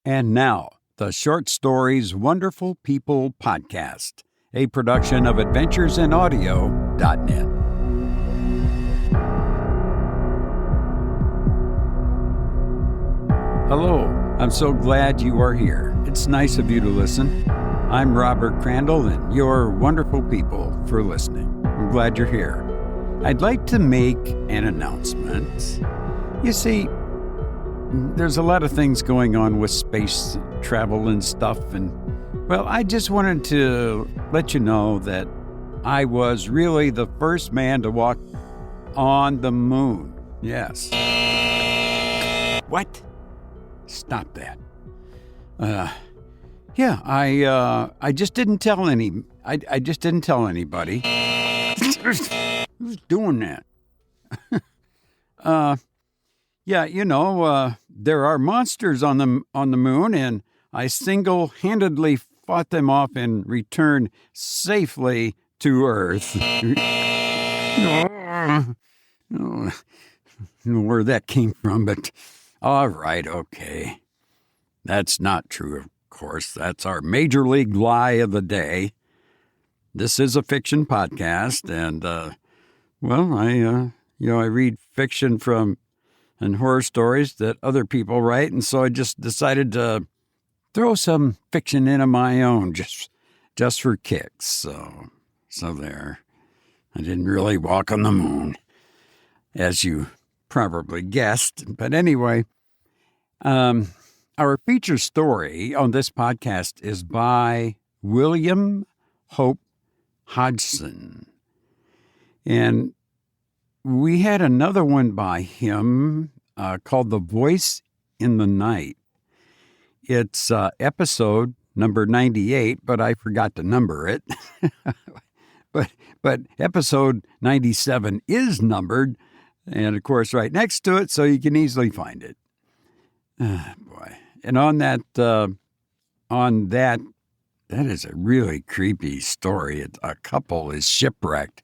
And now, the Short Stories Wonderful People podcast, a production of adventuresinaudio.net. Hello, I'm so glad you are here. It's nice of you to listen. I'm Robert Crandall, and you're wonderful people for listening. I'm glad you're here. I'd like to make an announcement. You see, there's a lot of things going on with space travel and stuff, and, well, I just wanted to let you know that I was really the first man to walk on the moon. Yes. What? Stop that. Yeah, I just didn't tell I just didn't tell anybody. Who's doing that? Yeah, there are monsters on the moon, and I single-handedly fought them off and returned safely to Earth. I don't know where that came from, but all right, okay. That's not true, of course. That's our major league lie of the day. This is a fiction podcast, and, I read fiction and horror stories that other people write, and so I just decided to throw some fiction in of my own just for kicks. So there. I didn't really walk on the moon, as you probably guessed. But anyway, our feature story on this podcast is by William Hope Hodgson. And we had another one by him called The Voice in the Night. It's episode number 98, but I forgot to number it. but episode 97 is numbered, and of course right next to it, so you can easily find it. Boy. And on that, that is a really creepy story. A couple is shipwrecked.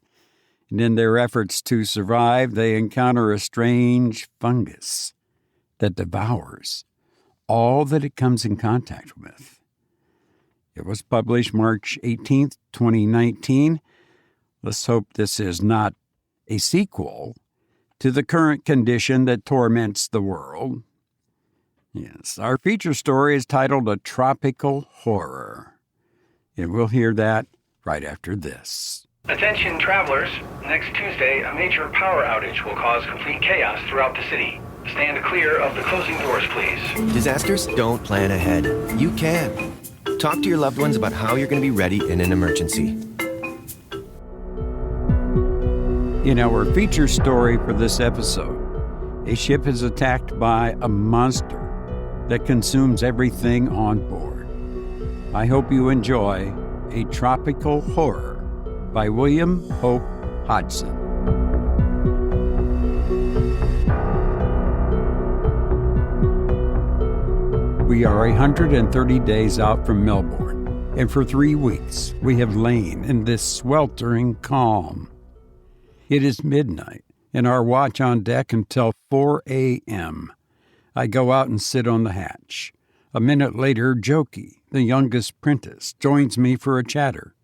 And in their efforts to survive, they encounter a strange fungus that devours all that it comes in contact with. It was published March 18th, 2019. Let's hope this is not a sequel to the current condition that torments the world. Yes, our feature story is titled A Tropical Horror. And we'll hear that right after this. Attention travelers, next Tuesday, a major power outage will cause complete chaos throughout the city. Stand clear of the closing doors, please. Disasters don't plan ahead. You can. Talk to your loved ones about how you're going to be ready in an emergency. In our feature story for this episode, a ship is attacked by a monster that consumes everything on board. I hope you enjoy A Tropical Horror by William Hope Hodgson. We are 130 days out from Melbourne, and for 3 weeks we have lain in this sweltering calm. It is midnight, and our watch on deck until 4 a.m. I go out and sit on the hatch. A minute later, Jokey, the youngest prentice, joins me for a chatter.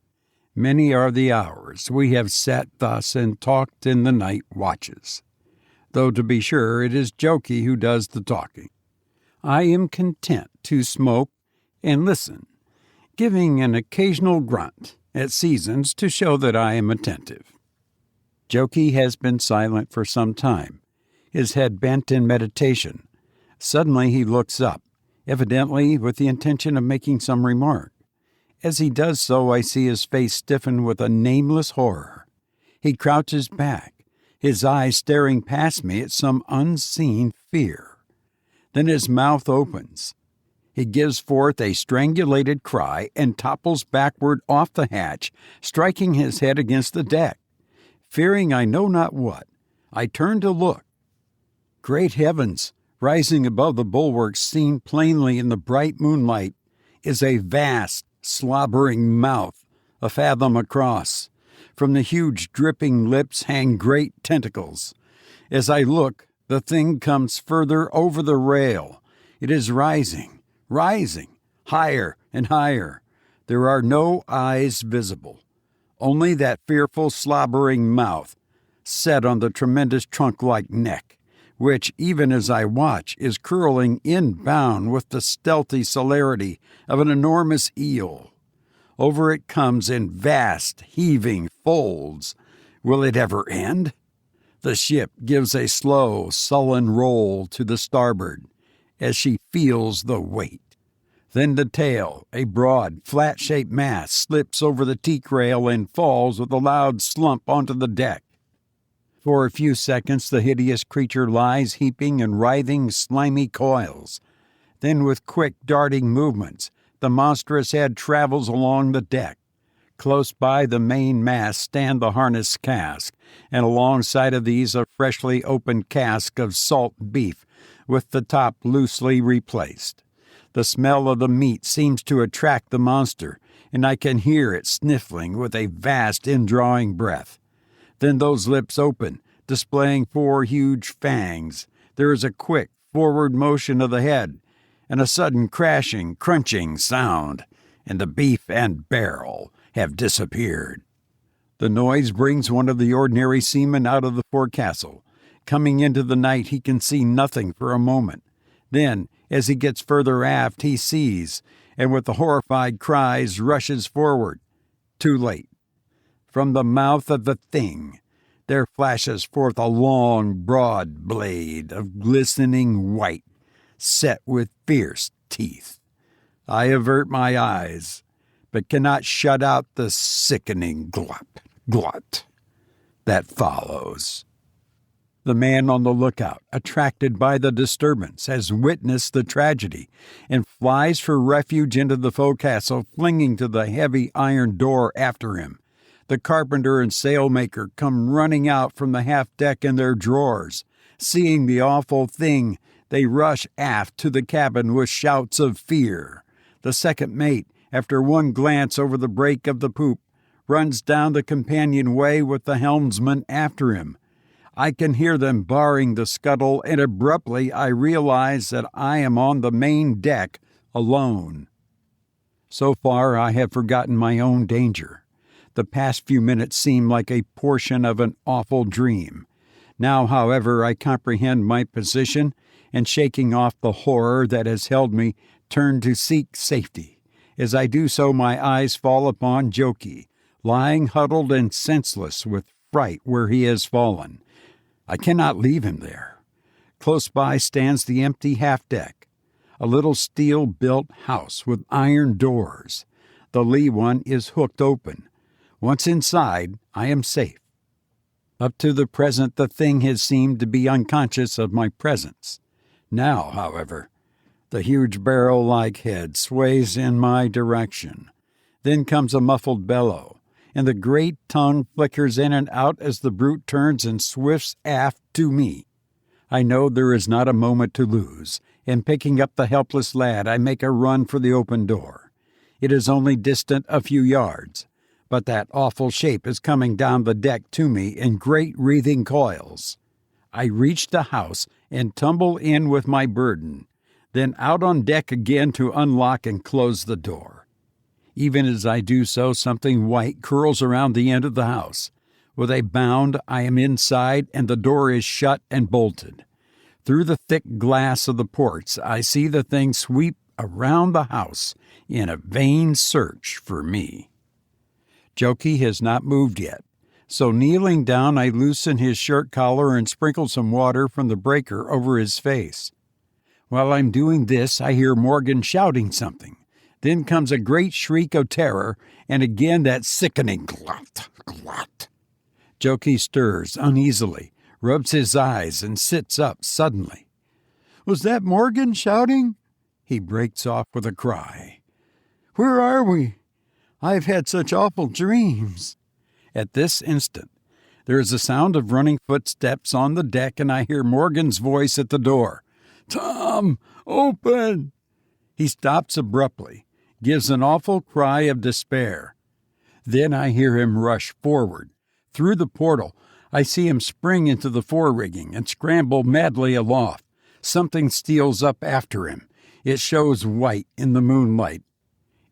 Many are the hours we have sat thus and talked in the night watches, though to be sure it is Jokey who does the talking. I am content to smoke and listen, giving an occasional grunt at seasons to show that I am attentive. Jokey has been silent for some time, his head bent in meditation. Suddenly he looks up, evidently with the intention of making some remark. As he does so, I see his face stiffen with a nameless horror. He crouches back, his eyes staring past me at some unseen fear. Then his mouth opens. He gives forth a strangulated cry and topples backward off the hatch, striking his head against the deck. Fearing I know not what, I turn to look. Great heavens! Rising above the bulwarks, seen plainly in the bright moonlight, is a vast, slobbering mouth, a fathom across. From the huge dripping lips hang great tentacles. As I look, the thing comes further over the rail. It is rising, rising, higher and higher. There are no eyes visible, only that fearful slobbering mouth set on the tremendous trunk-like neck, which, even as I watch, is curling inbound with the stealthy celerity of an enormous eel. Over it comes in vast, heaving folds. Will it ever end? The ship gives a slow, sullen roll to the starboard as she feels the weight. Then the tail, a broad, flat-shaped mass, slips over the teak rail and falls with a loud slump onto the deck. For a few seconds the hideous creature lies heaping and writhing slimy coils. Then with quick, darting movements, the monstrous head travels along the deck. Close by the main mast stand the harness cask, and alongside of these a freshly opened cask of salt beef with the top loosely replaced. The smell of the meat seems to attract the monster, and I can hear it sniffling with a vast indrawing breath. Then those lips open, displaying 4 huge fangs. There is a quick forward motion of the head, and a sudden crashing, crunching sound, and the beef and barrel have disappeared. The noise brings one of the ordinary seamen out of the forecastle. Coming into the night, he can see nothing for a moment. Then, as he gets further aft, he sees, and with the horrified cries rushes forward. Too late. From the mouth of the thing, there flashes forth a long, broad blade of glistening white, set with fierce teeth. I avert my eyes, but cannot shut out the sickening glut that follows. The man on the lookout, attracted by the disturbance, has witnessed the tragedy and flies for refuge into the forecastle, flinging to the heavy iron door after him. The carpenter and sailmaker come running out from the half-deck in their drawers. Seeing the awful thing, they rush aft to the cabin with shouts of fear. The second mate, after one glance over the break of the poop, runs down the companionway with the helmsman after him. I can hear them barring the scuttle, and abruptly I realize that I am on the main deck alone. So far I have forgotten my own danger. The past few minutes seem like a portion of an awful dream. Now, however, I comprehend my position, and shaking off the horror that has held me, turn to seek safety. As I do so, my eyes fall upon Jokey, lying huddled and senseless with fright where he has fallen. I cannot leave him there. Close by stands the empty half-deck, a little steel-built house with iron doors. The lee one is hooked open. Once inside, I am safe. Up to the present, the thing has seemed to be unconscious of my presence. Now, however, the huge barrel-like head sways in my direction. Then comes a muffled bellow, and the great tongue flickers in and out as the brute turns and swifts aft to me. I know there is not a moment to lose, and picking up the helpless lad, I make a run for the open door. It is only distant a few yards, but that awful shape is coming down the deck to me in great wreathing coils. I reach the house and tumble in with my burden, then out on deck again to unlock and close the door. Even as I do so, something white curls around the end of the house. With a bound, I am inside, and the door is shut and bolted. Through the thick glass of the ports, I see the thing sweep around the house in a vain search for me. Jokey has not moved yet, so kneeling down, I loosen his shirt collar and sprinkle some water from the breaker over his face. While I'm doing this, I hear Morgan shouting something. Then comes a great shriek of terror, and again that sickening glut. Jokey stirs uneasily, rubs his eyes, and sits up suddenly. "Was that Morgan shouting?" He breaks off with a cry. "Where are we? I've had such awful dreams." At this instant, there is a sound of running footsteps on the deck, and I hear Morgan's voice at the door. "Tom, open!" He stops abruptly, gives an awful cry of despair. Then I hear him rush forward. Through the portal, I see him spring into the fore-rigging and scramble madly aloft. Something steals up after him. It shows white in the moonlight.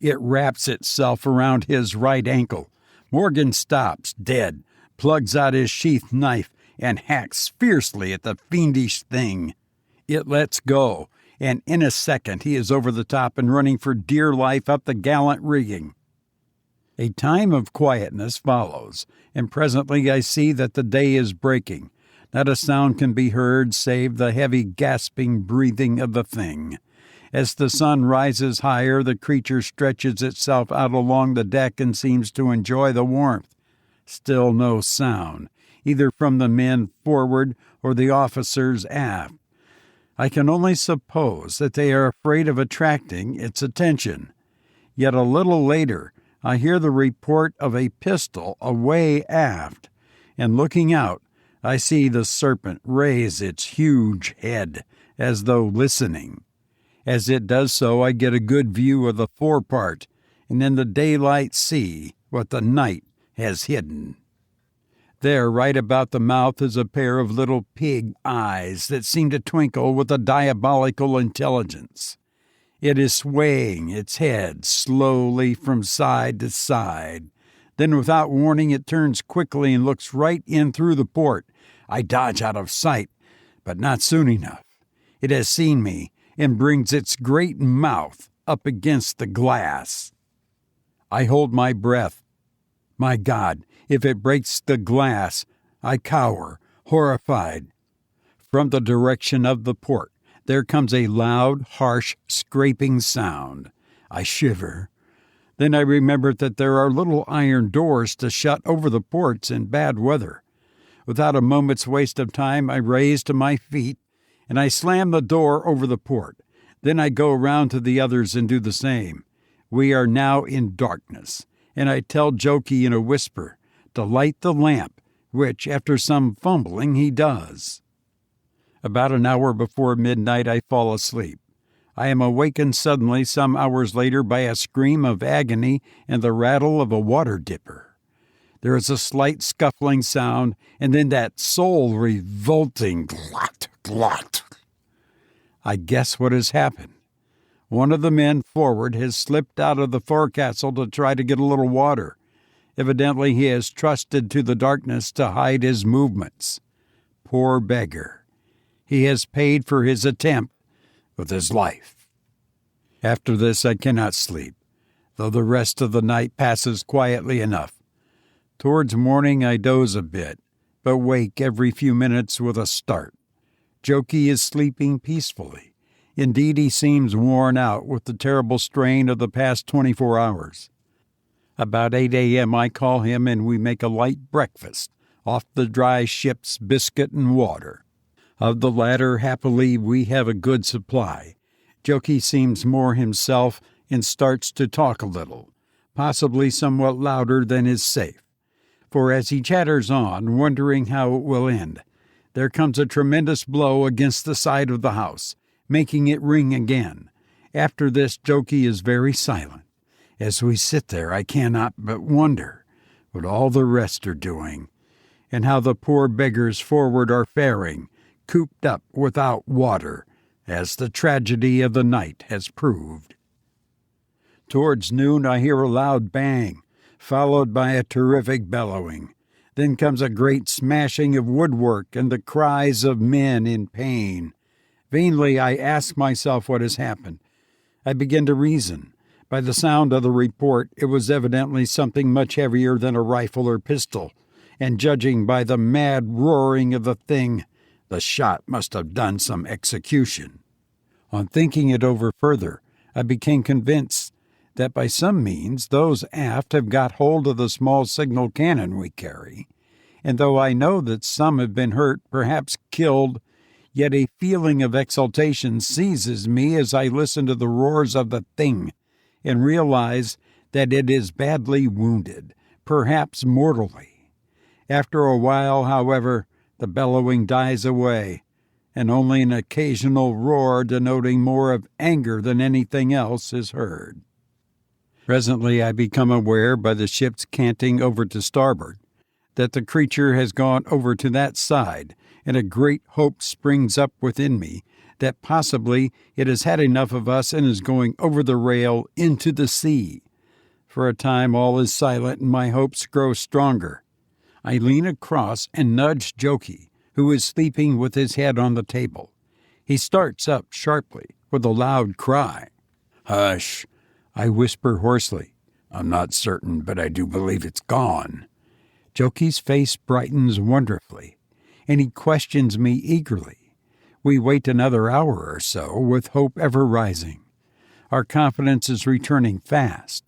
It wraps itself around his right ankle. Morgan stops, dead, plugs out his sheath knife, and hacks fiercely at the fiendish thing. It lets go, and in a second he is over the top and running for dear life up the gallant rigging. A time of quietness follows, and presently I see that the day is breaking. Not a sound can be heard save the heavy gasping breathing of the thing. As the sun rises higher, the creature stretches itself out along the deck and seems to enjoy the warmth. Still no sound, either from the men forward or the officers aft. I can only suppose that they are afraid of attracting its attention. Yet a little later, I hear the report of a pistol away aft, and looking out, I see the serpent raise its huge head, as though listening. As it does so, I get a good view of the forepart, and in the daylight see what the night has hidden. There, right about the mouth, is a pair of little pig eyes that seem to twinkle with a diabolical intelligence. It is swaying its head slowly from side to side. Then, without warning, it turns quickly and looks right in through the port. I dodge out of sight, but not soon enough. It has seen me and brings its great mouth up against the glass. I hold my breath. My God, if it breaks the glass, I cower, horrified. From the direction of the port, there comes a loud, harsh, scraping sound. I shiver. Then I remember that there are little iron doors to shut over the ports in bad weather. Without a moment's waste of time, I raise to my feet, and I slam the door over the port. Then I go round to the others and do the same. We are now in darkness, and I tell Jokey in a whisper to light the lamp, which, after some fumbling, he does. About an hour before midnight, I fall asleep. I am awakened suddenly some hours later by a scream of agony and the rattle of a water dipper. There is a slight scuffling sound, and then that soul-revolting glot, glot. I guess what has happened. One of the men forward has slipped out of the forecastle to try to get a little water. Evidently he has trusted to the darkness to hide his movements. Poor beggar. He has paid for his attempt with his life. After this I cannot sleep, though the rest of the night passes quietly enough. Towards morning I doze a bit, but wake every few minutes with a start. Jokey is sleeping peacefully. Indeed, he seems worn out with the terrible strain of the past 24 hours. About 8 a.m. I call him and we make a light breakfast off the dry ship's biscuit and water. Of the latter, happily, we have a good supply. Jokey seems more himself and starts to talk a little, possibly somewhat louder than is safe. For as he chatters on, wondering how it will end, there comes a tremendous blow against the side of the house, making it ring again. After this, Jokey is very silent. As we sit there, I cannot but wonder what all the rest are doing, and how the poor beggars forward are faring, cooped up without water, as the tragedy of the night has proved. Towards noon, I hear a loud bang, followed by a terrific bellowing. Then comes a great smashing of woodwork and the cries of men in pain. Vainly I ask myself what has happened. I begin to reason. By the sound of the report, it was evidently something much heavier than a rifle or pistol, and judging by the mad roaring of the thing, the shot must have done some execution. On thinking it over further, I became convinced that by some means those aft have got hold of the small signal cannon we carry, and though I know that some have been hurt, perhaps killed, yet a feeling of exultation seizes me as I listen to the roars of the thing and realize that it is badly wounded, perhaps mortally. After a while, however, the bellowing dies away, and only an occasional roar denoting more of anger than anything else is heard. Presently I become aware, by the ship's canting over to starboard, that the creature has gone over to that side, and a great hope springs up within me that possibly it has had enough of us and is going over the rail into the sea. For a time all is silent and my hopes grow stronger. I lean across and nudge Jokey, who is sleeping with his head on the table. He starts up sharply with a loud cry. "Hush," I whisper hoarsely. "I'm not certain, but I do believe it's gone." Jokey's face brightens wonderfully, and he questions me eagerly. We wait another hour or so, with hope ever rising. Our confidence is returning fast.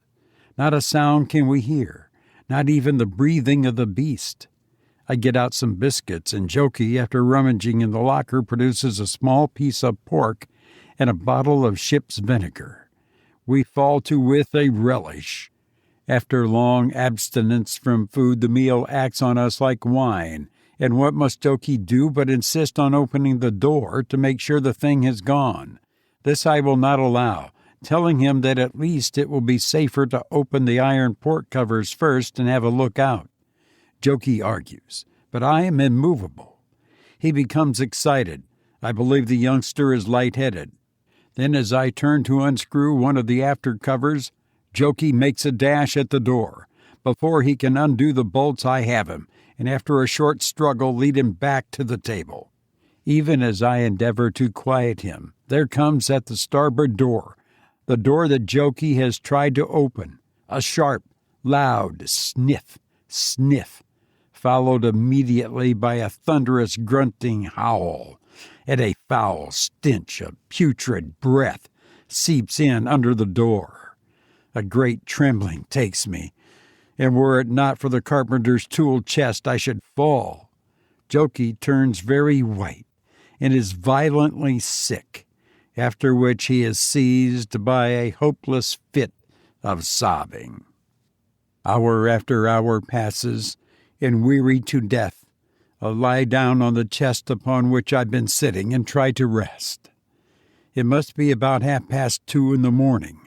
Not a sound can we hear, not even the breathing of the beast. I get out some biscuits, and Jokey, after rummaging in the locker, produces a small piece of pork and a bottle of ship's vinegar. We fall to with a relish. After long abstinence from food, the meal acts on us like wine, and what must Jokey do but insist on opening the door to make sure the thing has gone? This I will not allow, telling him that at least it will be safer to open the iron port covers first and have a look out. Jokey argues, but I am immovable. He becomes excited. I believe the youngster is lightheaded. Then as I turn to unscrew one of the after covers, Jokey makes a dash at the door. Before he can undo the bolts, I have him, and after a short struggle lead him back to the table. Even as I endeavor to quiet him, there comes at the starboard door, the door that Jokey has tried to open, a sharp, loud sniff, sniff, followed immediately by a thunderous grunting howl, and a foul stench of putrid breath seeps in under the door. A great trembling takes me, and were it not for the carpenter's tool chest, I should fall. Jokey turns very white and is violently sick, after which he is seized by a hopeless fit of sobbing. Hour after hour passes, and wearied to death, I lie down on the chest upon which I've been sitting and try to rest. It must be about 2:30 in the morning,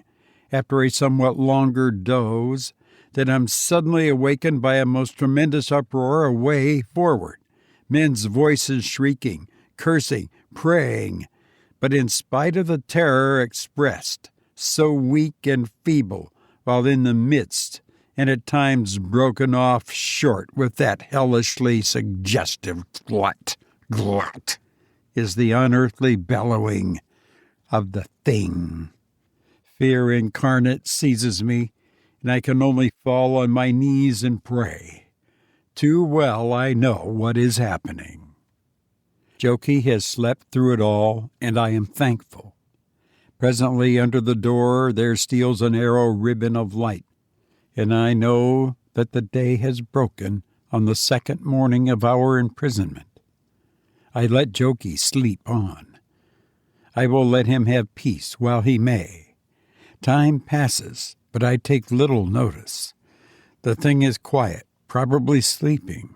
after a somewhat longer doze, that I'm suddenly awakened by a most tremendous uproar away forward, men's voices shrieking, cursing, praying. But in spite of the terror expressed, so weak and feeble, while in the midst, and at times broken off short with that hellishly suggestive glut, glut, is the unearthly bellowing of the thing. Fear incarnate seizes me, and I can only fall on my knees and pray. Too well I know what is happening. Jokey has slept through it all, and I am thankful. Presently under the door there steals an arrow ribbon of light, and I know that the day has broken on the second morning of our imprisonment. I let Jokey sleep on. I will let him have peace while he may. Time passes, but I take little notice. The thing is quiet, probably sleeping.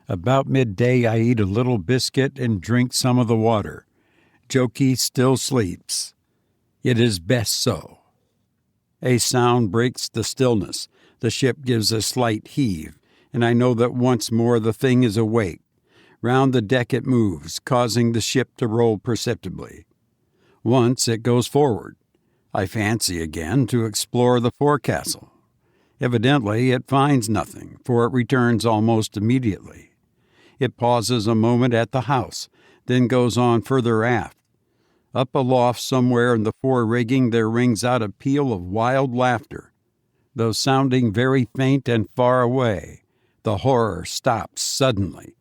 About midday I eat a little biscuit and drink some of the water. Jokey still sleeps. It is best so. A sound breaks the stillness. The ship gives a slight heave, and I know that once more the thing is awake. Round the deck it moves, causing the ship to roll perceptibly. Once it goes forward. I fancy again to explore the forecastle. Evidently it finds nothing, for it returns almost immediately. It pauses a moment at the house, then goes on further aft. Up aloft somewhere in the fore rigging there rings out a peal of wild laughter. Though sounding very faint and far away, the horror stops suddenly.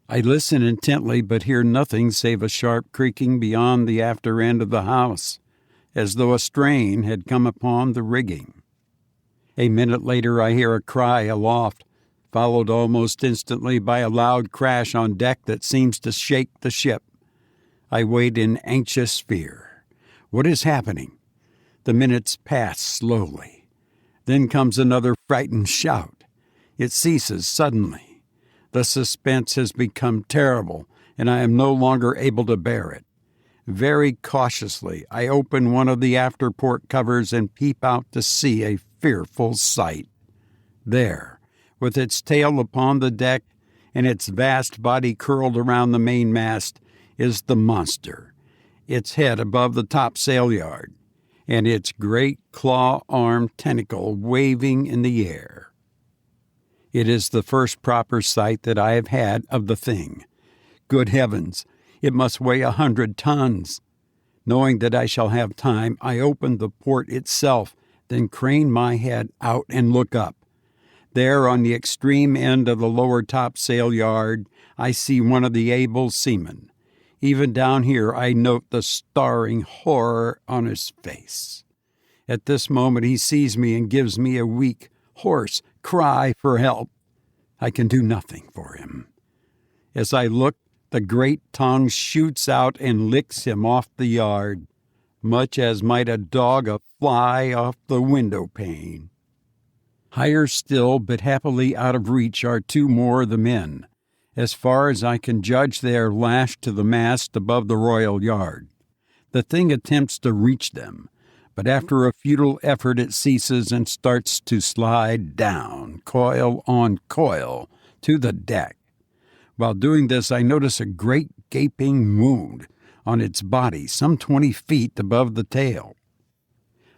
I listen intently but hear nothing save a sharp creaking beyond the after end of the house, as though a strain had come upon the rigging. A minute later I hear a cry aloft, followed almost instantly by a loud crash on deck that seems to shake the ship. I wait in anxious fear. What is happening? The minutes pass slowly. Then comes another frightened shout. It ceases suddenly. The suspense has become terrible, and I am no longer able to bear it. Very cautiously, I open one of the after port covers and peep out to see a fearful sight. There, with its tail upon the deck and its vast body curled around the mainmast, is the monster, its head above the topsail yard, and its great claw-armed tentacle waving in the air. It is the first proper sight that I have had of the thing. Good heavens, it must weigh 100 tons. Knowing that I shall have time, I open the port itself, then crane my head out and look up. There, on the extreme end of the lower topsail yard, I see one of the able seamen. Even down here, I note the staring horror on his face. At this moment, he sees me and gives me a weak, hoarse cry for help. I can do nothing for him. As I look, the great tongue shoots out and licks him off the yard, much as might a dog a fly off the window pane. Higher still, but happily out of reach, are two more of the men. As far as I can judge, they are lashed to the mast above the royal yard. The thing attempts to reach them, but after a futile effort it ceases and starts to slide down, coil on coil, to the deck. While doing this, I notice a great gaping wound on its body, some 20 feet above the tail.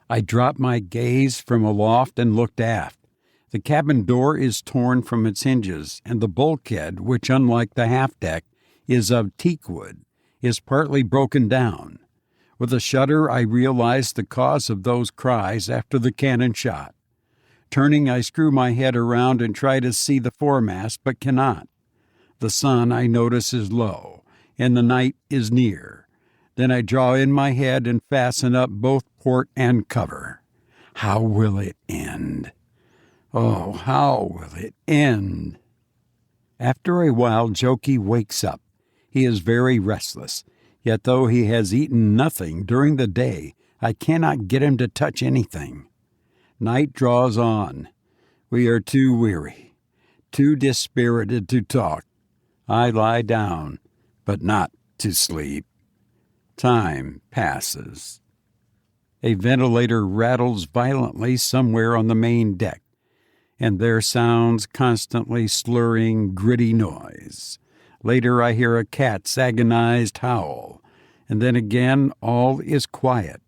I drop my gaze from aloft and looked aft. The cabin door is torn from its hinges, and the bulkhead, which, unlike the half-deck, is of teakwood, is partly broken down. With a shudder, I realize the cause of those cries after the cannon shot. Turning, I screw my head around and try to see the foremast, but cannot. The sun, I notice, is low, and the night is near. Then I draw in my head and fasten up both port and cover. How will it end? Oh, how will it end? After a while, Jokey wakes up. He is very restless, yet though he has eaten nothing during the day, I cannot get him to touch anything. Night draws on. We are too weary, too dispirited to talk. I lie down, but not to sleep. Time passes. A ventilator rattles violently somewhere on the main deck, and there sounds constantly slurring, gritty noise. Later I hear a cat's agonized howl, and then again all is quiet.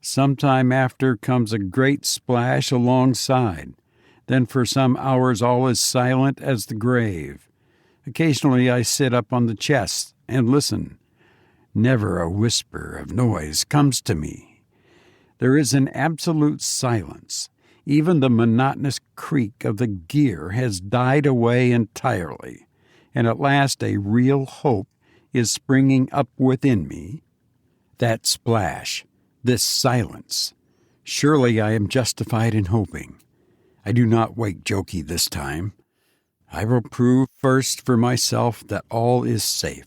Some time after comes a great splash alongside. Then for some hours all is silent as the grave. Occasionally I sit up on the chest and listen. Never a whisper of noise comes to me. There is an absolute silence. Even the monotonous creak of the gear has died away entirely, and at last a real hope is springing up within me. That splash, this silence. Surely I am justified in hoping. I do not wake Jokey this time. I will prove first for myself that all is safe.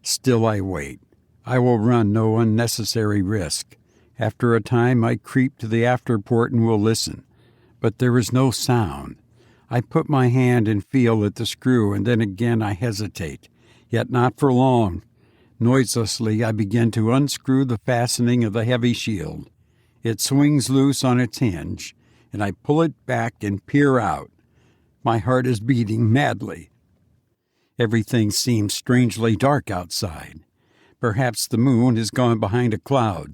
Still I wait. I will run no unnecessary risk. After a time I creep to the afterport and will listen. But there is no sound. I put my hand and feel at the screw, and then again I hesitate. Yet not for long. Noiselessly I begin to unscrew the fastening of the heavy shield. It swings loose on its hinge, and I pull it back and peer out. My heart is beating madly. Everything seems strangely dark outside. Perhaps the moon has gone behind a cloud.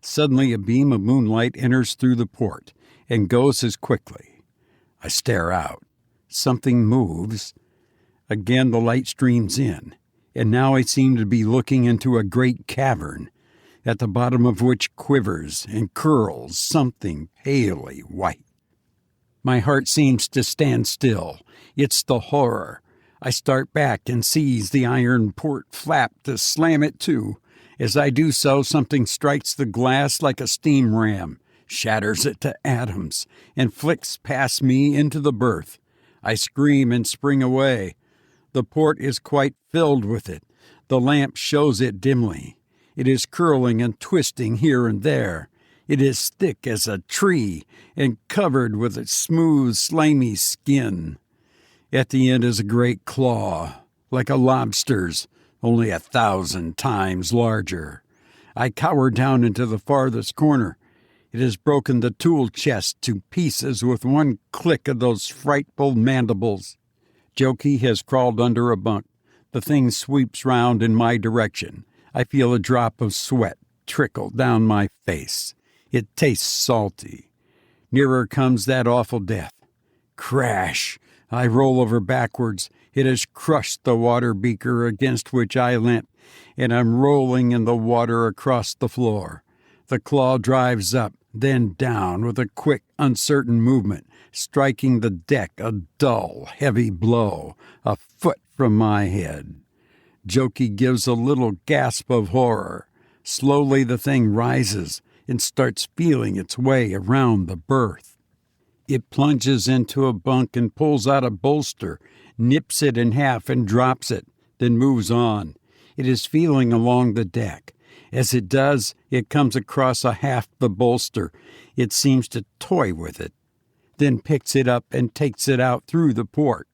Suddenly a beam of moonlight enters through the port and goes as quickly. I stare out. Something moves. Again the light streams in, and now I seem to be looking into a great cavern, at the bottom of which quivers and curls something palely white. My heart seems to stand still. It's the horror. I start back and seize the iron port flap to slam it to. As I do so, something strikes the glass like a steam ram, shatters it to atoms, and flicks past me into the berth. I scream and spring away. The port is quite filled with it. The lamp shows it dimly. It is curling and twisting here and there. It is thick as a tree and covered with its smooth, slimy skin. At the end is a great claw, like a lobster's, only 1,000 times larger. I cower down into the farthest corner. It has broken the tool chest to pieces with one click of those frightful mandibles. Jokey has crawled under a bunk. The thing sweeps round in my direction. I feel a drop of sweat trickle down my face. It tastes salty. Nearer comes that awful death. Crash! I roll over backwards. It has crushed the water beaker against which I leant, and I'm rolling in the water across the floor. The claw drives up, then down with a quick, uncertain movement, striking the deck a dull, heavy blow, a foot from my head. Jokey gives a little gasp of horror. Slowly the thing rises and starts feeling its way around the berth. It plunges into a bunk and pulls out a bolster, nips it in half and drops it, then moves on. It is feeling along the deck. As it does, it comes across a half the bolster. It seems to toy with it, then picks it up and takes it out through the port.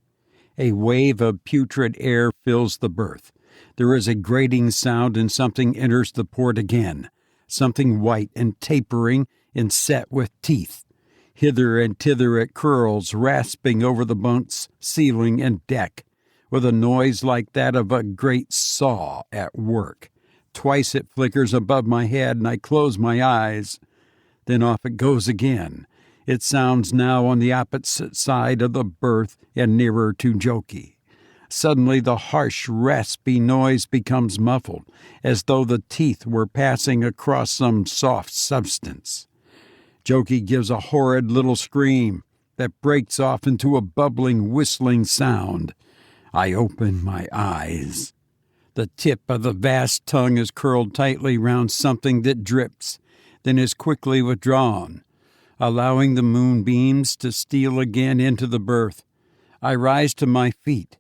A wave of putrid air fills the berth. There is a grating sound and something enters the port again, something white and tapering and set with teeth. Hither and thither it curls, rasping over the bunk's ceiling and deck, with a noise like that of a great saw at work. Twice it flickers above my head, and I close my eyes. Then off it goes again. It sounds now on the opposite side of the berth and nearer to Jokey. Suddenly the harsh, raspy noise becomes muffled, as though the teeth were passing across some soft substance. Jokey gives a horrid little scream that breaks off into a bubbling, whistling sound. I open my eyes. The tip of the vast tongue is curled tightly round something that drips, then is quickly withdrawn, allowing the moonbeams to steal again into the berth. I rise to my feet.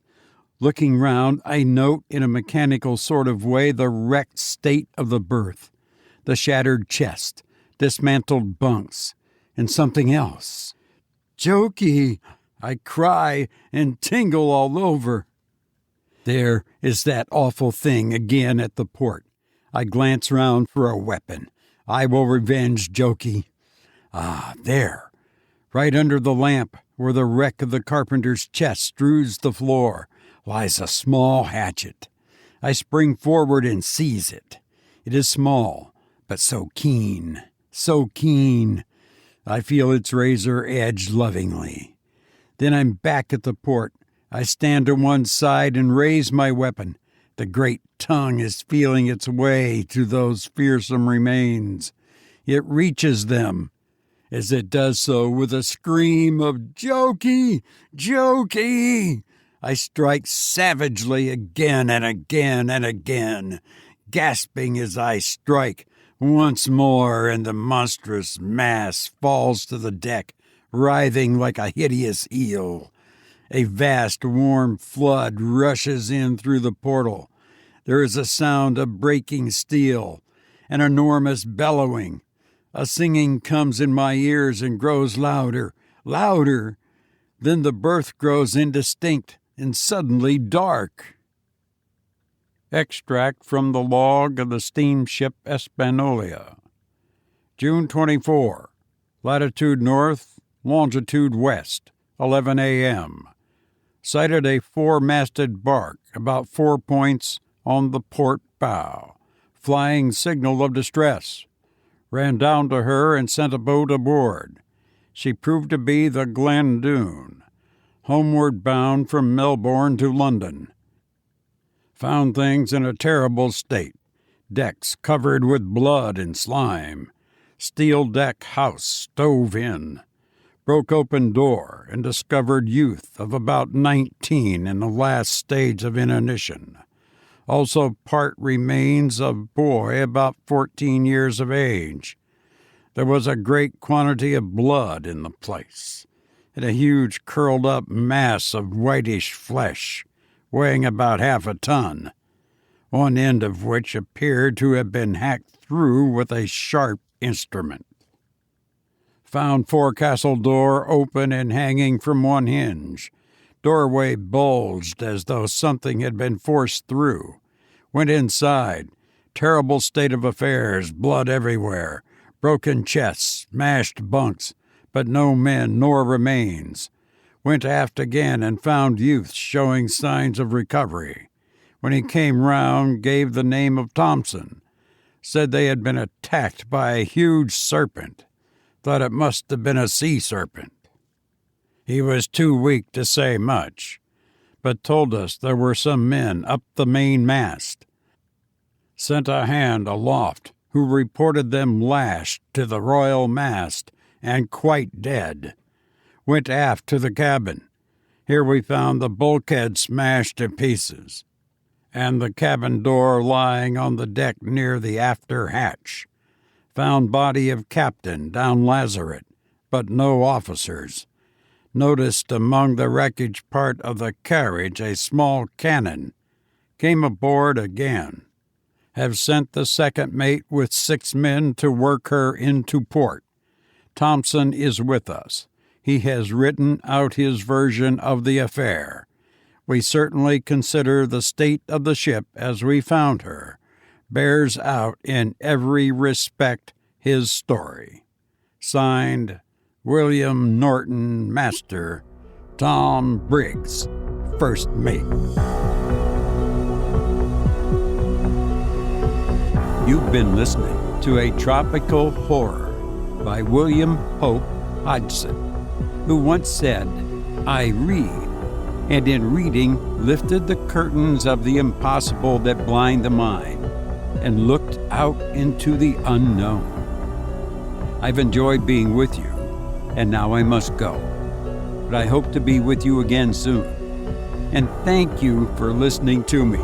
Looking round, I note in a mechanical sort of way the wrecked state of the berth, the shattered chest, dismantled bunks, and something else. Jokey! I cry and tingle all over. There is that awful thing again at the port. I glance round for a weapon. I will revenge Jokey. Ah, there, right under the lamp, where the wreck of the carpenter's chest strews the floor, lies a small hatchet. I spring forward and seize it. It is small, but so keen, so keen. I feel its razor edge lovingly. Then I'm back at the port. I stand to one side and raise my weapon. The great tongue is feeling its way to those fearsome remains. It reaches them. As it does so, with a scream of "Jokey! Jokey!" I strike savagely again and again and again, gasping as I strike once more, and the monstrous mass falls to the deck, writhing like a hideous eel. A vast, warm flood rushes in through the portal. There is a sound of breaking steel, an enormous bellowing. A singing comes in my ears and grows louder, louder. Then the berth grows indistinct and suddenly dark. Extract from the log of the steamship Espanola. June 24. Latitude north, longitude west, 11 a.m. Sighted a four-masted bark about 4 points on the port bow, flying signal of distress. Ran down to her and sent a boat aboard. She proved to be the Glendoon, homeward bound from Melbourne to London. Found things in a terrible state. Decks covered with blood and slime. Steel deck house stove in. Broke open door and discovered youth of about 19 in the last stage of inanition. Also part remains of boy about 14 years of age. There was a great quantity of blood in the place, and a huge curled-up mass of whitish flesh, weighing about half a ton, one end of which appeared to have been hacked through with a sharp instrument. Found forecastle door open and hanging from one hinge. Doorway bulged as though something had been forced through. Went inside. Terrible state of affairs, blood everywhere. Broken chests, smashed bunks, but no men nor remains. Went aft again and found youths showing signs of recovery. When he came round, gave the name of Thompson, said they had been attacked by a huge serpent, thought it must have been a sea serpent. He was too weak to say much, but told us there were some men up the main mast. Sent a hand aloft who reported them lashed to the royal mast and quite dead. Went aft to the cabin. Here we found the bulkhead smashed to pieces, and the cabin door lying on the deck near the after hatch. Found body of captain down lazaret, but no officers. Noticed among the wreckage part of the carriage a small cannon. Came aboard again. Have sent the second mate with 6 men to work her into port. Thompson is with us. He has written out his version of the affair. We certainly consider the state of the ship as we found her bears out in every respect his story. Signed, William Norton, Master, Tom Briggs, First Mate. You've been listening to A Tropical Horror by William Hope Hodgson, who once said, "I read, and in reading lifted the curtains of the impossible that blind the mind, and looked out into the unknown." I've enjoyed being with you, and now I must go. But I hope to be with you again soon. And thank you for listening to me.